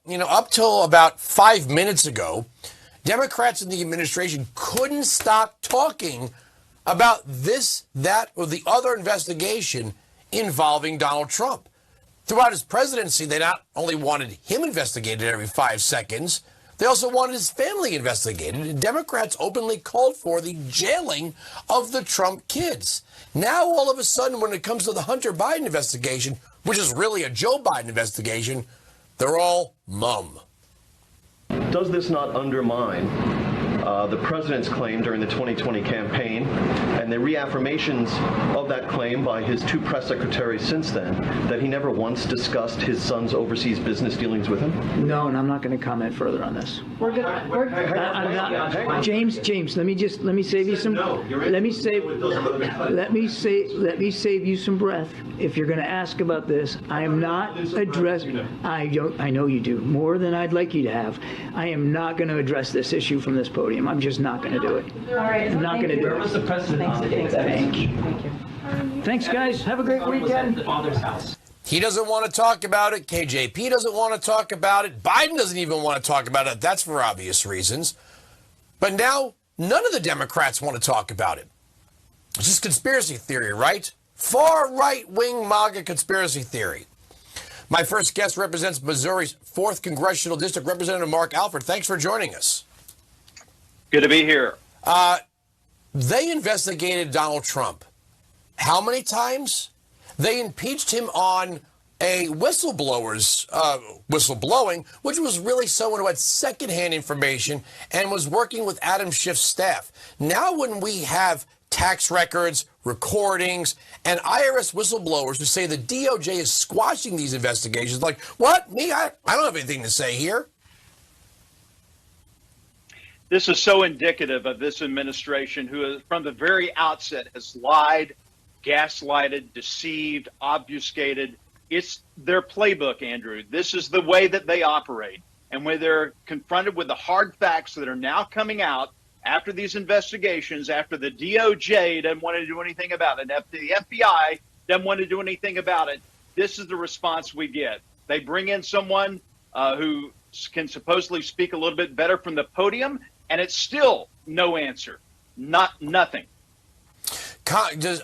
up till about 5 minutes ago, Democrats in the administration couldn't stop talking about this, that, or the other investigation involving Donald Trump. Throughout his presidency, they not only wanted him investigated every 5 seconds, they also wanted his family investigated. And Democrats openly called for the jailing of the Trump kids. Now, all of a sudden, when it comes to the Hunter Biden investigation, which is really a Joe Biden investigation, they're all mum. Does this not undermine the president's claim during the 2020 campaign and the reaffirmations of that claim by his two press secretaries since then, that he never once discussed his son's overseas business dealings with him? No, and I'm not going to comment further on this. We're good. James, let me save you some. Let me save you some breath. If you're going to ask about this, I am not addressing. I know you do more than I'd like you to have. I am not going to address this issue from this podium. I'm just not going to do it. All right. I'm not going to do it. Where was the president? Thank you. Thanks, guys. Have a great weekend. Father's house. He doesn't want to talk about it. KJP doesn't want to talk about it. Biden doesn't even want to talk about it. That's for obvious reasons. But now, none of the Democrats want to talk about it. It's just conspiracy theory, right? Far right-wing MAGA conspiracy theory. My first guest represents Missouri's 4th Congressional District, Representative Mark Alford. Thanks for joining us. Good to be here. They investigated Donald Trump. How many times? They impeached him on a whistleblower's whistleblowing, which was really someone who had secondhand information and was working with Adam Schiff's staff. Now when we have tax records, recordings, and IRS whistleblowers who say the DOJ is squashing these investigations, like, what? Me? I don't have anything to say here. This is so indicative of this administration who, from the very outset, has lied, gaslighted, deceived, obfuscated. It's their playbook, Andrew. This is the way that they operate. And when they're confronted with the hard facts that are now coming out after these investigations, after the DOJ doesn't want to do anything about it, after the FBI doesn't want to do anything about it, this is the response we get. They bring in someone who can supposedly speak a little bit better from the podium, and it's still no answer, nothing. Congress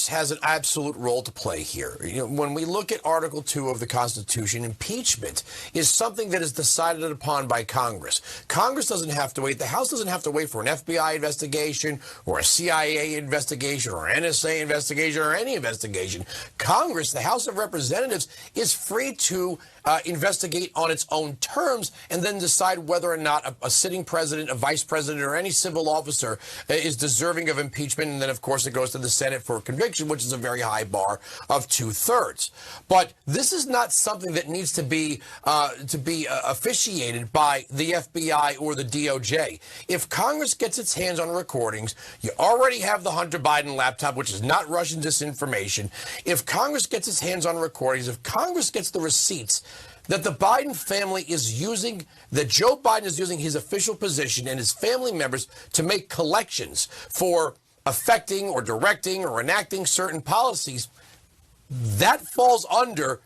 has an absolute role to play here. When we look at Article 2 of the Constitution, impeachment is something that is decided upon by Congress. Congress doesn't have to wait. The House doesn't have to wait for an FBI investigation or a CIA investigation or NSA investigation or any investigation. Congress, the House of Representatives, is free to investigate on its own terms and then decide whether or not a sitting president, a vice president, or any civil officer is deserving of impeachment. And then, of course, it goes to the Senate for conviction, which is a very high bar of 2/3. But this is not something that needs to be officiated by the FBI or the DOJ. If Congress gets its hands on recordings, you already have the Hunter Biden laptop, which is not Russian disinformation. If Congress gets its hands on recordings, if Congress gets the receipts that the Biden family is using, that Joe Biden is using his official position and his family members to make collections for affecting or directing or enacting certain policies, that falls under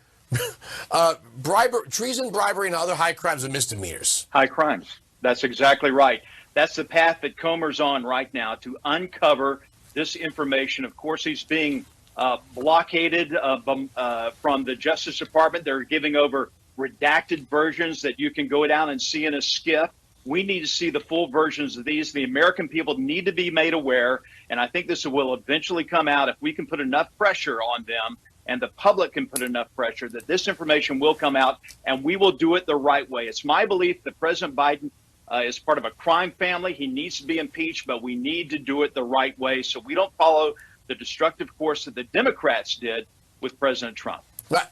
treason, bribery, and other high crimes and misdemeanors. High crimes. That's exactly right. That's the path that Comer's on right now, to uncover this information. Of course, he's being blockaded from the Justice Department. They're giving over redacted versions that you can go down and see in a SCIF. We need to see the full versions of these. The American people need to be made aware, and I think this will eventually come out if we can put enough pressure on them and the public can put enough pressure that this information will come out, and we will do it the right way. It's my belief that President Biden is part of a crime family. He needs to be impeached, but we need to do it the right way so we don't follow the destructive course that the Democrats did with President Trump.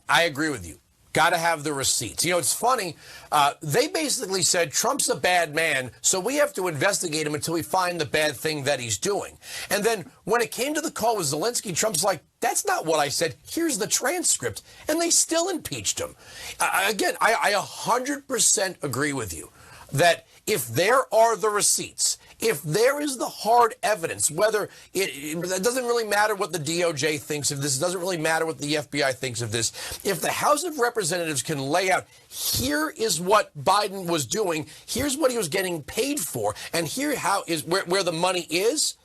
I agree with you. Got to have the receipts. It's funny. They basically said Trump's a bad man, so we have to investigate him until we find the bad thing that he's doing. And then when it came to the call with Zelensky, Trump's like, that's not what I said. Here's the transcript. And they still impeached him. Again, I 100% agree with you that if there are the receipts, If there is the hard evidence, whether it doesn't really matter what the DOJ thinks of this, it doesn't really matter what the FBI thinks of this. If the House of Representatives can lay out, here is what Biden was doing, here's what he was getting paid for, and here how is where the money is,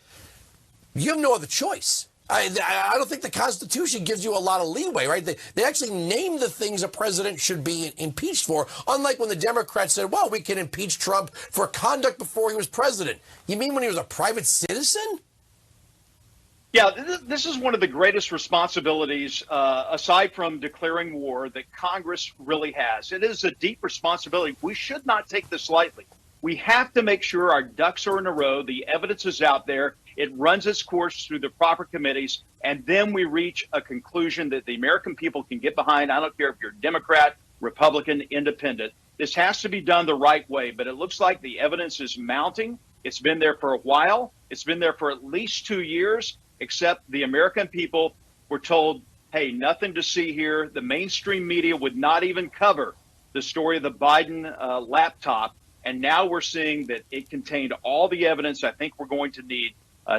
you have no other choice. I don't think the Constitution gives you a lot of leeway, right? They actually name the things a president should be impeached for, unlike when the Democrats said, well, we can impeach Trump for conduct before he was president. You mean when he was a private citizen? Yeah, this is one of the greatest responsibilities, aside from declaring war, that Congress really has. It is a deep responsibility. We should not take this lightly. We have to make sure our ducks are in a row, the evidence is out there, it runs its course through the proper committees, and then we reach a conclusion that the American people can get behind. I don't care if you're Democrat, Republican, Independent. This has to be done the right way, but it looks like the evidence is mounting. It's been there for a while. It's been there for at least 2 years, except the American people were told, hey, nothing to see here. The mainstream media would not even cover the story of the Biden laptop. And now we're seeing that it contained all the evidence I think we're going to need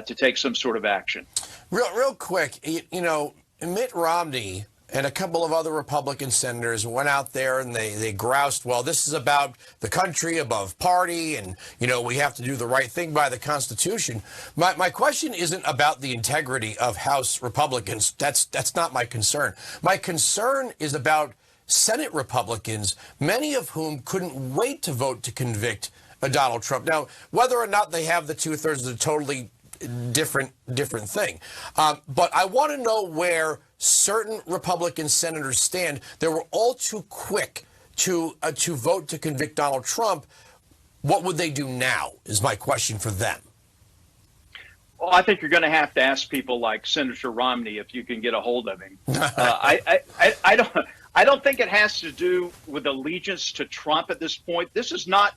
to take some sort of action. Real quick, you know, Mitt Romney and a couple of other Republican senators went out there and they groused, well, this is about the country above party, and, you know, we have to do the right thing by the Constitution. My question isn't about the integrity of House Republicans. That's not my concern. My concern is about Senate Republicans, many of whom couldn't wait to vote to convict Donald Trump. Now, whether or not they have the two-thirds is a totally different thing. But I want to know where certain Republican senators stand. They were all too quick to vote to convict Donald Trump. What would they do now is my question for them. Well, I think you're going to have to ask people like Senator Romney if you can get a hold of him. I don't think it has to do with allegiance to Trump at this point. This does not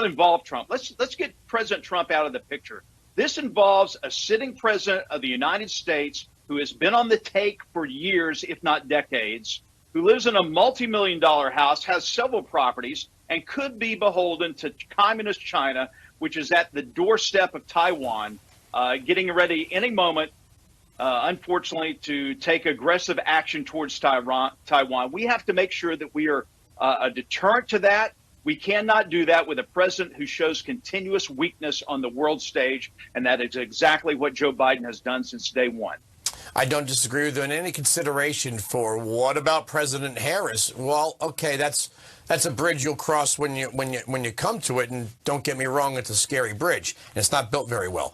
involve Trump. Let's get President Trump out of the picture. This involves a sitting president of the United States who has been on the take for years, if not decades, who lives in a multi-million-dollar house, has several properties, and could be beholden to communist China, which is at the doorstep of Taiwan, getting ready any moment, unfortunately, to take aggressive action towards Taiwan. We have to make sure that we are a deterrent to that. We cannot do that with a president who shows continuous weakness on the world stage, and that is exactly what Joe Biden has done since day one. I don't disagree with you in any consideration for what about President Harris? Well, okay, that's a bridge you'll cross when you come to it, and don't get me wrong, it's a scary bridge, and it's not built very well.